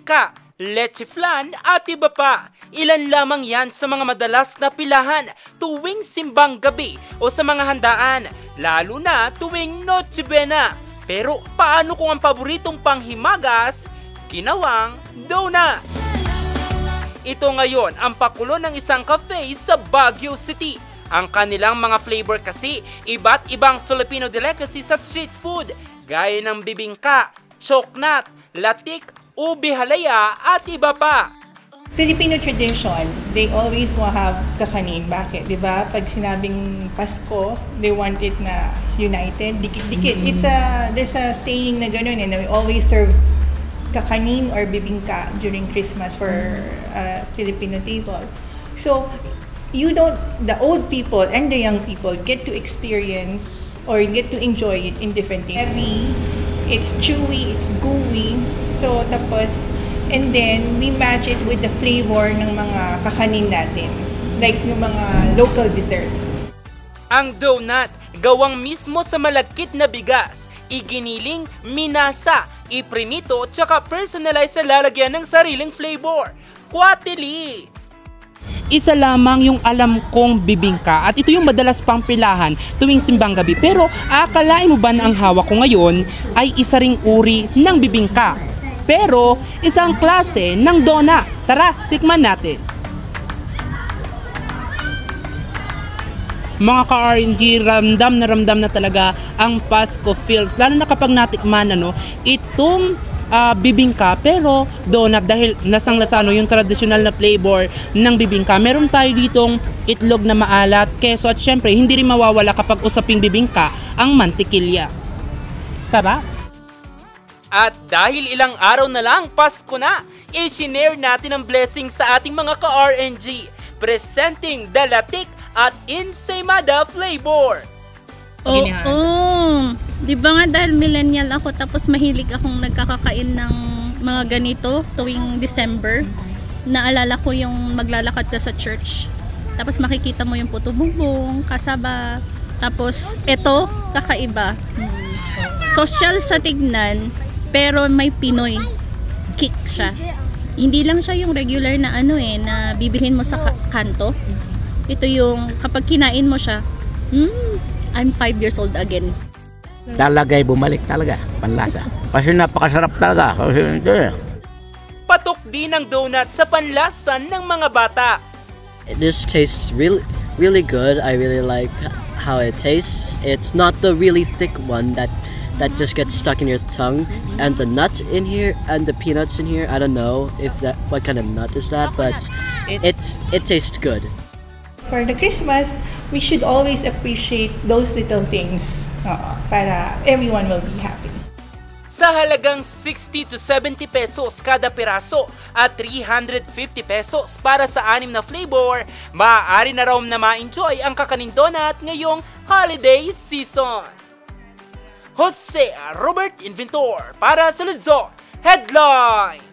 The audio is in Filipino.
bibingka, leche flan at iba pa. Ilan lamang yan sa mga madalas na pilahan tuwing simbang gabi o sa mga handaan, lalo na tuwing Noche Buena. Pero paano kung ang paboritong panghimagas, ginawang donut? Ito ngayon ang pakulo ng isang cafe sa Baguio City. Ang kanilang mga flavor kasi, iba't ibang Filipino delicacy sa street food, gaya ng bibingka, choknat, latik, ubi halaya at iba pa. Filipino tradition, they always will have kakanin. Bakit? Diba? Pag sinabing Pasko, they want it na united, dikit-dikit. There's a saying na gano'n na we always serve kakanin or bibingka during Christmas for Filipino table. So, the old people and the young people get to experience or get to enjoy it in different things. Heavy, it's chewy, it's gooey. So, tapos, and then, we match it with the flavor ng mga kakanin natin. Like yung mga local desserts. Ang donut, gawang mismo sa malagkit na bigas, iginiling, minasa, iprinito, tsaka personalize sa lalagyan ng sariling flavor. Kwatili! Isa lamang yung alam kong bibingka at ito yung madalas pang pilahan tuwing simbang gabi. Pero akalain mo ba na ang hawak ko ngayon ay isa ring uri ng bibingka? Pero isang klase ng donut. Tara, tikman natin. Mga ka-RNG, ramdam na talaga ang Pasko feels. Lalo na kapag natikman itong bibingka pero donut dahil lasang-lasa yung traditional na flavor ng bibingka. Meron tayo ditong itlog na maalat, keso at syempre hindi rin mawawala kapag usaping bibingka ang mantikilya. Sarap! At dahil ilang araw na lang Pasko na, i-share natin ang blessing sa ating mga ka-RNG, presenting the latik at ensaymada flavor. Di ba nga dahil millennial ako tapos mahilig akong nagkakakain ng mga ganito tuwing December. Naalala ko yung maglalakad ka sa church. Tapos makikita mo yung puto bumbong, kasaba. Tapos ito, kakaiba. Social sa tignan, pero may Pinoy kick siya. Hindi lang siya yung regular na na bibilhin mo sa kanto. Ito yung kapag kinain mo siya, I'm 5 years old again. Talagay bumalik talaga, panlasa. Kasi napakasarap talaga. Patok din ang donut sa panlasan ng mga bata. This tastes really good. I really like how it tastes. It's not the really thick one that just gets stuck in your tongue. And the nut in here and the peanuts in here, I don't know what kind of nut is that, but it tastes good. For the Christmas, we should always appreciate those little things para everyone will be happy. Sa halagang 60 to 70 pesos kada piraso at 350 pesos para sa 6 na flavor, maaari na raw na ma-enjoy ang kakanin donut ngayong holiday season. Jose Robert Inventor para sa Luzon Headline!